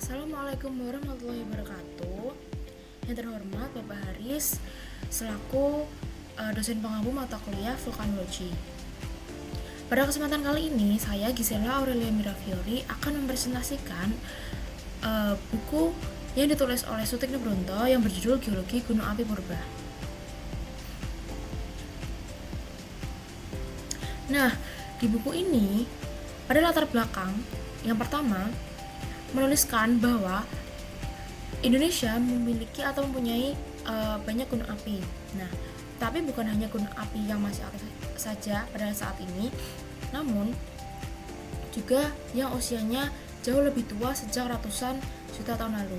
Assalamualaikum warahmatullahi wabarakatuh. Yang terhormat Bapak Haris selaku dosen pengampu mata kuliah vulkanologi. Pada kesempatan kali ini, saya Gisela Aurelia Mirafiori akan mempresentasikan buku yang ditulis oleh Sutikno Bronto yang berjudul Geologi Gunung Api Purba. Nah, di buku ini pada latar belakang yang pertama menuliskan bahwa Indonesia memiliki atau mempunyai banyak gunung api. Nah, tapi bukan hanya gunung api yang masih aktif saja pada saat ini, namun juga yang usianya jauh lebih tua sejak ratusan juta tahun lalu.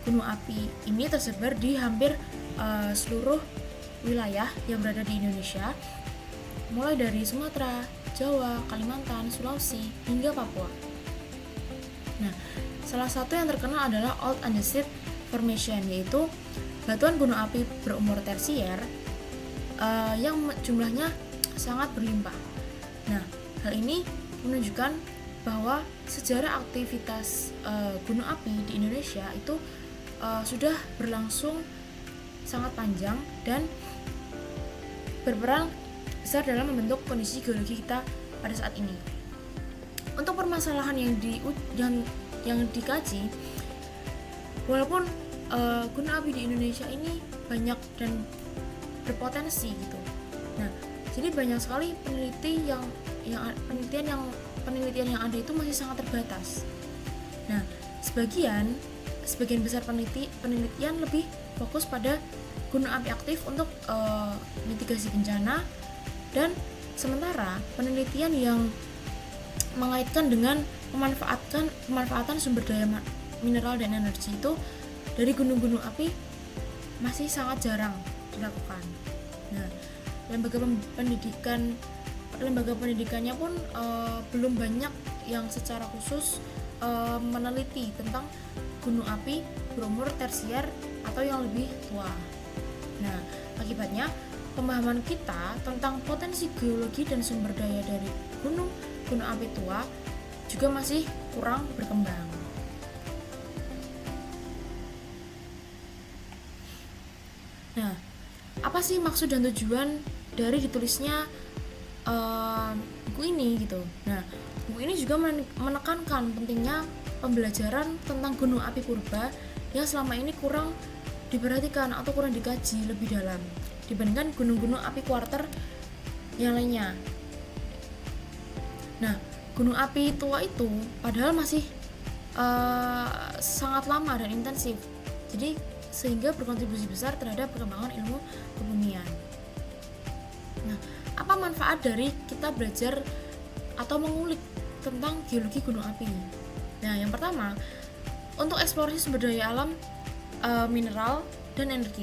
Gunung api ini tersebar di hampir seluruh wilayah yang berada di Indonesia, mulai dari Sumatera, Jawa, Kalimantan, Sulawesi, hingga Papua. Nah, salah satu yang terkenal adalah Old Andesite Formation, yaitu batuan gunung api berumur tersier yang jumlahnya sangat berlimpah. Nah, hal ini menunjukkan bahwa sejarah aktivitas gunung api di Indonesia itu sudah berlangsung sangat panjang dan berperan besar dalam membentuk kondisi geologi kita pada saat ini. Untuk permasalahan yang dikaji, walaupun gunung api di Indonesia ini banyak dan berpotensi gitu. Nah, jadi banyak sekali penelitian yang ada itu masih sangat terbatas. Nah, sebagian besar penelitian lebih fokus pada gunung api aktif untuk mitigasi bencana, dan sementara penelitian yang mengaitkan dengan pemanfaatan sumber daya mineral dan energi itu dari gunung-gunung api masih sangat jarang dilakukan. Nah, lembaga pendidikannya pun belum banyak yang secara khusus meneliti tentang gunung api berumur tersier atau yang lebih tua. Nah, akibatnya pemahaman kita tentang potensi geologi dan sumber daya dari gunung api tua juga masih kurang berkembang. Nah, apa sih maksud dan tujuan dari ditulisnya buku ini gitu? Nah, buku ini juga menekankan pentingnya pembelajaran tentang gunung api purba yang selama ini kurang diperhatikan atau kurang dikaji lebih dalam dibandingkan gunung-gunung api kuarter yang lainnya. Nah, gunung api tua itu padahal masih sangat lama dan intensif, jadi sehingga berkontribusi besar terhadap perkembangan ilmu kebumian. Nah, apa manfaat dari kita belajar atau mengulik tentang geologi gunung api? Nah, yang pertama, untuk eksplorasi sumber daya alam, mineral dan energi.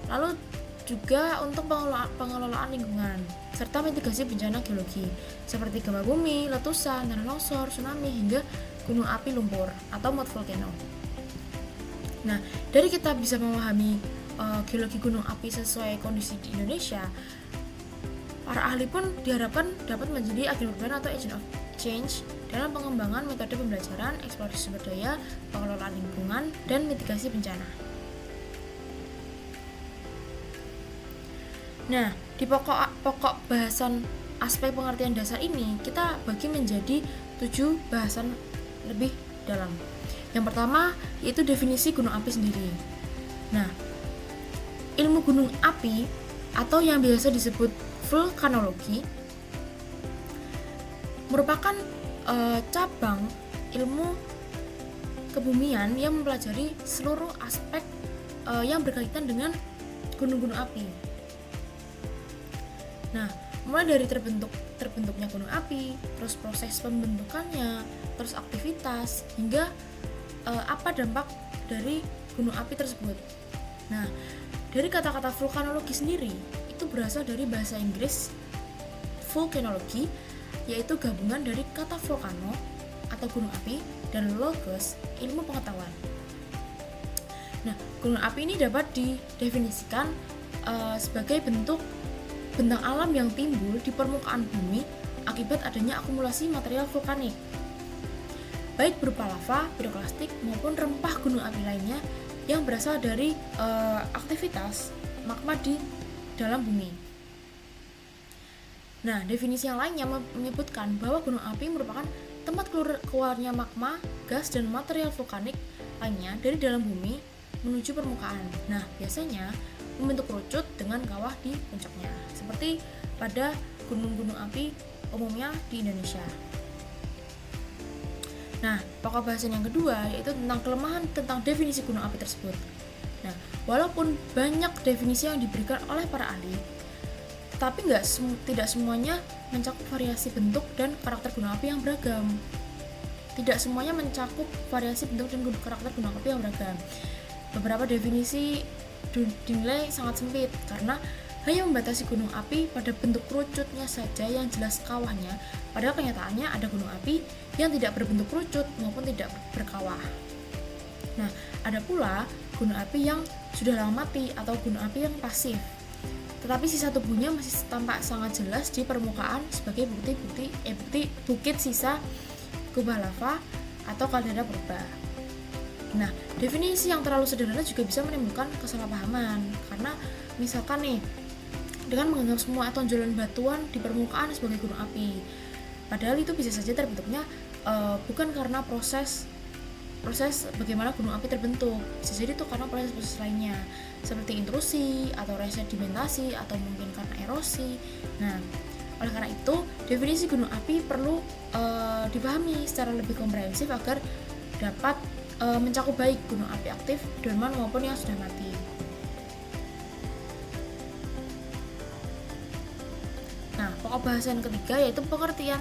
Lalu juga untuk pengelolaan lingkungan serta mitigasi bencana geologi seperti gempa bumi, letusan, tanah longsor, tsunami hingga gunung api lumpur atau mud volcano. Nah, dari kita bisa memahami geologi gunung api sesuai kondisi di Indonesia, para ahli pun diharapkan dapat menjadi agen perubahan atau agent of change dalam pengembangan metode pembelajaran, eksplorasi sumber daya, pengelolaan lingkungan, dan mitigasi bencana. Nah, di pokok bahasan aspek pengertian dasar ini kita bagi menjadi 7 bahasan lebih dalam. Yang pertama yaitu definisi gunung api sendiri. Nah, ilmu gunung api atau yang biasa disebut vulkanologi merupakan cabang ilmu kebumian yang mempelajari seluruh aspek yang berkaitan dengan gunung-gunung api. Nah, mulai dari terbentuknya gunung api, terus proses pembentukannya, terus aktivitas, hingga apa dampak dari gunung api tersebut. Nah, dari kata-kata vulkanologi sendiri itu berasal dari bahasa Inggris volcanology, yaitu gabungan dari kata volcano atau gunung api dan logos, ilmu pengetahuan. Nah, gunung api ini dapat didefinisikan sebagai bentuk bentang alam yang timbul di permukaan bumi akibat adanya akumulasi material vulkanik. baik berupa lava, piroklastik maupun rempah gunung api lainnya yang berasal dari aktivitas magma di dalam bumi. Nah, definisi yang lainnya menyebutkan bahwa gunung api merupakan tempat keluarnya magma, gas, dan material vulkanik lainnya dari dalam bumi menuju permukaan. Nah, biasanya membentuk kerucut dengan kawah di puncaknya, seperti pada gunung-gunung api umumnya di Indonesia. Nah, pokok bahasan yang kedua yaitu tentang kelemahan tentang definisi gunung api tersebut. Nah, walaupun banyak definisi yang diberikan oleh para ahli, tetapi tidak semuanya mencakup variasi bentuk dan karakter gunung api yang beragam. Tidak semuanya mencakup variasi bentuk dan karakter gunung api yang beragam. Beberapa definisi dinilai sangat sempit karena hanya membatasi gunung api pada bentuk kerucutnya saja yang jelas kawahnya, padahal kenyataannya ada gunung api yang tidak berbentuk kerucut maupun tidak berkawah. Nah, ada pula gunung api yang sudah lama mati atau gunung api yang pasif, tetapi sisa tubuhnya masih tampak sangat jelas di permukaan sebagai bukit sisa kubah lava atau kaldera purba. Nah, definisi yang terlalu sederhana juga bisa menimbulkan kesalahpahaman, karena misalkan nih, dengan menganggap semua tonjolan batuan di permukaan sebagai gunung api, padahal itu bisa saja terbentuknya bukan karena proses bagaimana gunung api terbentuk, bisa jadi itu karena proses lainnya seperti intrusi atau resedimentasi atau mungkin karena erosi. Nah, oleh karena itu definisi gunung api perlu dipahami secara lebih komprehensif agar dapat mencakup baik gunung api aktif, dorman maupun yang sudah mati. Nah, pokok bahasan ketiga yaitu pengertian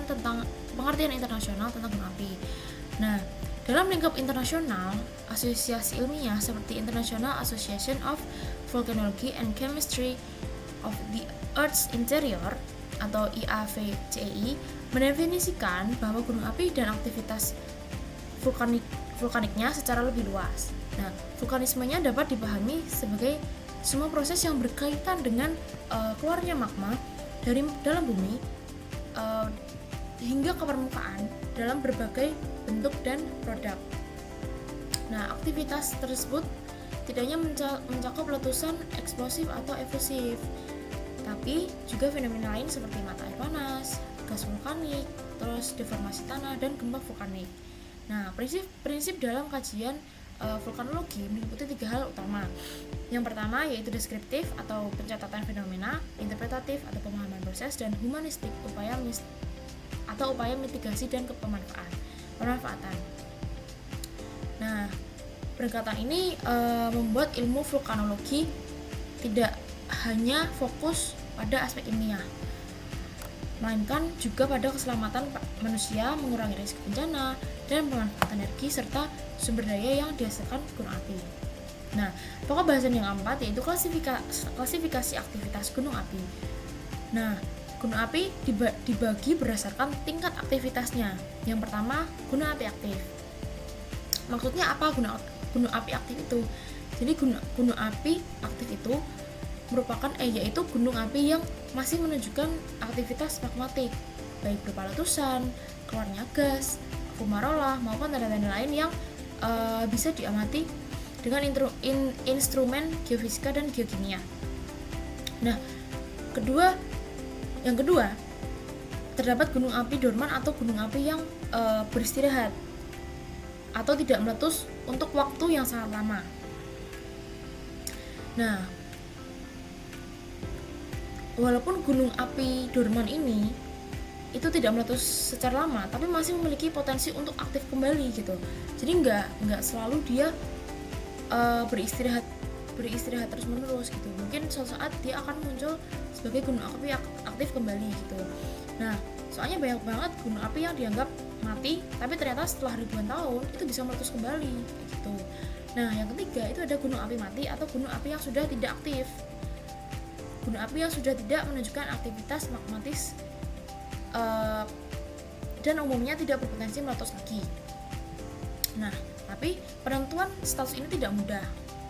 internasional tentang gunung api. Nah, dalam lingkup internasional, asosiasi ilmiah seperti International Association of Volcanology and Chemistry of the Earth's Interior atau IAVCI mendefinisikan bahwa gunung api dan aktivitas vulkaniknya secara lebih luas. Nah, vulkanismenya dapat dipahami sebagai semua proses yang berkaitan dengan keluarnya magma dari dalam bumi hingga ke permukaan dalam berbagai bentuk dan produk. Nah, aktivitas tersebut tidak hanya mencakup letusan eksplosif atau efusif, tapi juga fenomena lain seperti mata air panas, gas vulkanik, terus deformasi tanah dan gempa vulkanik. Nah, prinsip dalam kajian vulkanologi meliputi 3 hal utama. Yang pertama yaitu deskriptif atau pencatatan fenomena, interpretatif atau pemahaman proses, dan humanistik upaya mitigasi dan pemanfaatan. Nah, pendekatan ini membuat ilmu vulkanologi tidak hanya fokus pada aspek ilmiah, melainkan juga pada keselamatan manusia, mengurangi risiko bencana, dan pemanfaatan energi serta sumber daya yang dihasilkan gunung api. Nah, pokok bahasan yang keempat yaitu klasifikasi aktivitas gunung api. Nah, gunung api dibagi berdasarkan tingkat aktivitasnya. Yang pertama, gunung api aktif. Maksudnya apa gunung api aktif itu? Jadi gunung api aktif itu merupakan yaitu gunung api yang masih menunjukkan aktivitas magmatik, baik berupa letusan, keluarnya gas, fumarola maupun tanda-tanda lain yang bisa diamati dengan instrumen geofisika dan geokimia. Nah, yang kedua, terdapat gunung api dorman atau gunung api yang beristirahat atau tidak meletus untuk waktu yang sangat lama. Nah, walaupun gunung api dorman ini itu tidak meletus secara lama, tapi masih memiliki potensi untuk aktif kembali gitu. Jadi nggak selalu dia beristirahat terus menerus gitu. Mungkin suatu saat dia akan muncul sebagai gunung api aktif kembali gitu. Nah, soalnya banyak banget gunung api yang dianggap mati, tapi ternyata setelah ribuan tahun itu bisa meletus kembali gitu. Nah, yang ketiga itu ada gunung api mati atau gunung api yang sudah tidak aktif. Gunung api yang sudah tidak menunjukkan aktivitas magmatis dan umumnya tidak berpotensi meletus lagi. Nah, tapi penentuan status ini tidak mudah.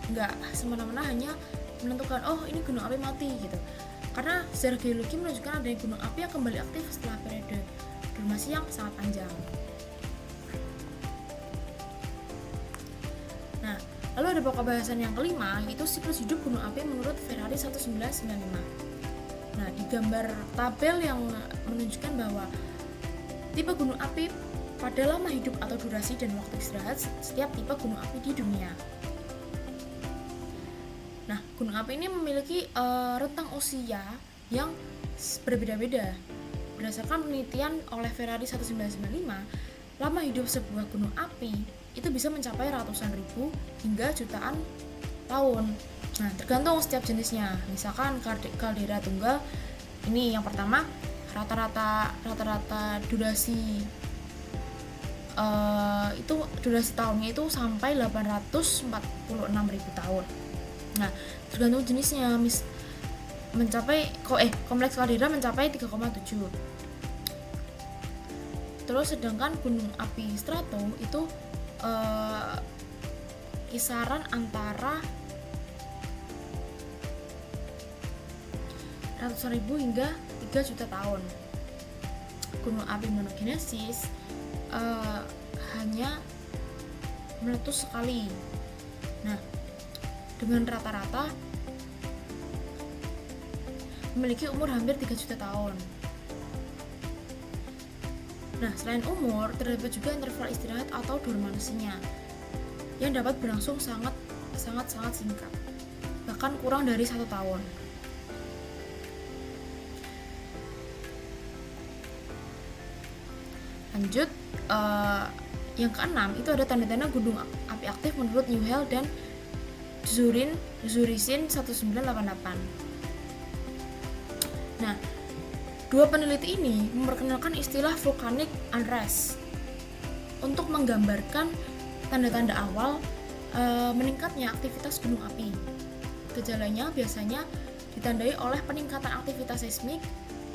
Nggak semena-mena hanya menentukan ini gunung api mati gitu. Karena sejarah geologi menunjukkan adanya gunung api yang kembali aktif setelah periode durasi yang sangat panjang. ada pokok bahasan yang kelima, yaitu siklus hidup gunung api menurut Ferrari 1995. Nah, di gambar tabel yang menunjukkan bahwa tipe gunung api pada lama hidup atau durasi dan waktu istirahat setiap tipe gunung api di dunia. Nah, gunung api ini memiliki rentang usia yang berbeda-beda. Berdasarkan penelitian oleh Ferrari 1995, lama hidup sebuah gunung api itu bisa mencapai ratusan ribu hingga jutaan tahun. Nah, tergantung setiap jenisnya. Misalkan kaldera tunggal ini yang pertama rata-rata durasi itu durasi tahunnya itu sampai 846.000 tahun. Nah, tergantung jenisnya. Kompleks kaldera mencapai 3,7. Terus sedangkan gunung api strato itu kisaran antara ratusan ribu hingga 3 juta tahun. Gunung api monogenesis hanya meletus sekali. Nah, dengan rata-rata memiliki umur hampir 3 juta tahun. Nah, selain umur, terdapat juga interval istirahat atau dormansinya yang dapat berlangsung sangat singkat, bahkan kurang dari 1 tahun. Lanjut, yang keenam itu ada tanda-tanda gunung api aktif menurut Newell dan Zurisin 1988. Nah, dua peneliti ini memperkenalkan istilah volcanic unrest untuk menggambarkan tanda-tanda awal meningkatnya aktivitas gunung api. Gejalanya biasanya ditandai oleh peningkatan aktivitas seismik,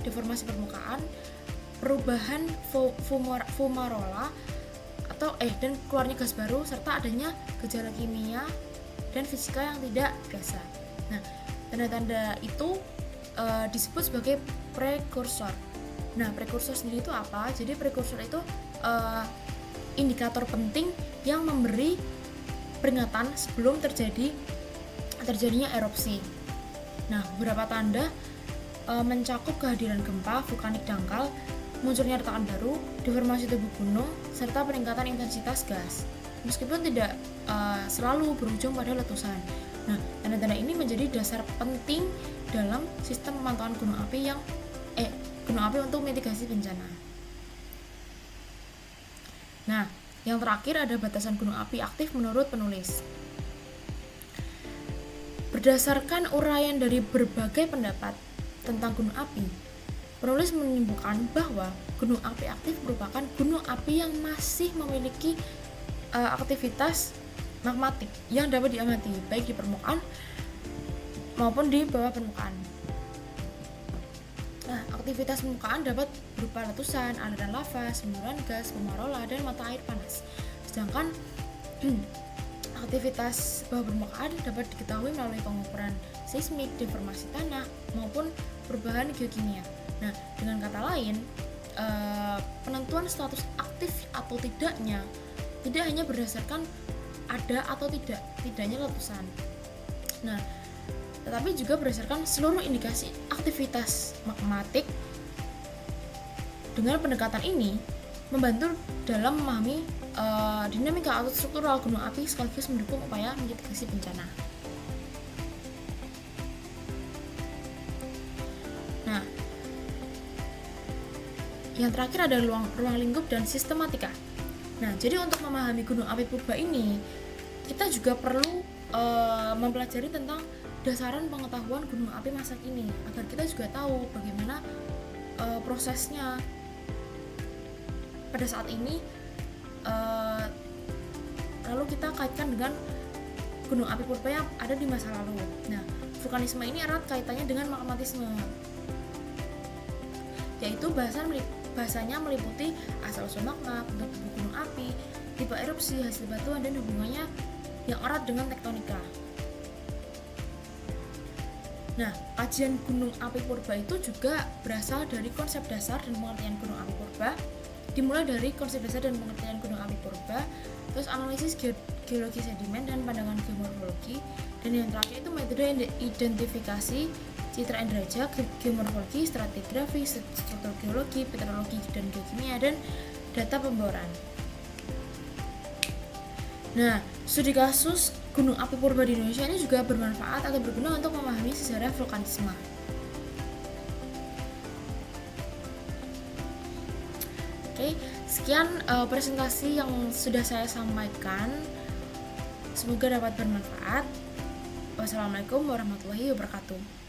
deformasi permukaan, perubahan fumarola dan keluarnya gas baru, serta adanya gejala kimia dan fisika yang tidak biasa. Nah, tanda-tanda itu disebut sebagai prekursor. Nah, prekursor sendiri itu apa? Jadi prekursor itu indikator penting yang memberi peringatan sebelum terjadinya erupsi. Nah, beberapa tanda mencakup kehadiran gempa vulkanik dangkal, munculnya retakan baru, deformasi tubuh gunung, serta peningkatan intensitas gas. Meskipun tidak selalu berujung pada letusan. Nah, tanda-tanda ini menjadi dasar penting dalam sistem pemantauan gunung api untuk mitigasi bencana. Nah, yang terakhir ada batasan gunung api aktif menurut penulis. Berdasarkan uraian dari berbagai pendapat tentang gunung api, penulis menyimpulkan bahwa gunung api aktif merupakan gunung api yang masih memiliki aktivitas magmatik yang dapat diamati baik di permukaan maupun di bawah permukaan. Nah, aktivitas permukaan dapat berupa letusan, aliran lava, semburan gas, fumarola, dan mata air panas. Sedangkan aktivitas bawah permukaan dapat diketahui melalui pengukuran seismik, deformasi tanah, maupun perubahan geokimia. Nah, dengan kata lain, penentuan status aktif atau tidaknya tidak hanya berdasarkan ada atau tidaknya letusan. Nah, tetapi juga berdasarkan seluruh indikasi aktivitas magmatik. Dengan pendekatan ini membantu dalam memahami dinamika atau struktural gunung api sekaligus mendukung upaya mitigasi bencana. Nah, yang terakhir ada ruang lingkup dan sistematika. Nah, jadi untuk memahami gunung api purba ini, kita juga perlu mempelajari tentang dasaran pengetahuan gunung api masa kini, agar kita juga tahu bagaimana prosesnya pada saat ini, lalu kita kaitkan dengan gunung api purba yang ada di masa lalu. Nah, vulkanisme ini erat kaitannya dengan magmatisme, yaitu bahasanya meliputi asal-usul magma, bentuk tubuh gunung api, tipe erupsi, hasil batuan, dan hubungannya yang erat dengan tektonika. Nah, kajian gunung api purba itu juga berasal dari konsep dasar dan pengertian gunung api purba. Dimulai dari konsep dasar dan pengertian gunung api purba, terus analisis geologi sedimen dan pandangan geomorfologi, dan yang terakhir itu metode identifikasi citra inderaja, geomorfologi, stratigrafi, struktur geologi, petrologi dan geokimia, dan data pemboran. Nah, studi kasus gunung api purba di Indonesia ini juga bermanfaat atau berguna untuk memahami sejarah vulkanisme. Oke, sekian presentasi yang sudah saya sampaikan. Semoga dapat bermanfaat. Wassalamualaikum warahmatullahi wabarakatuh.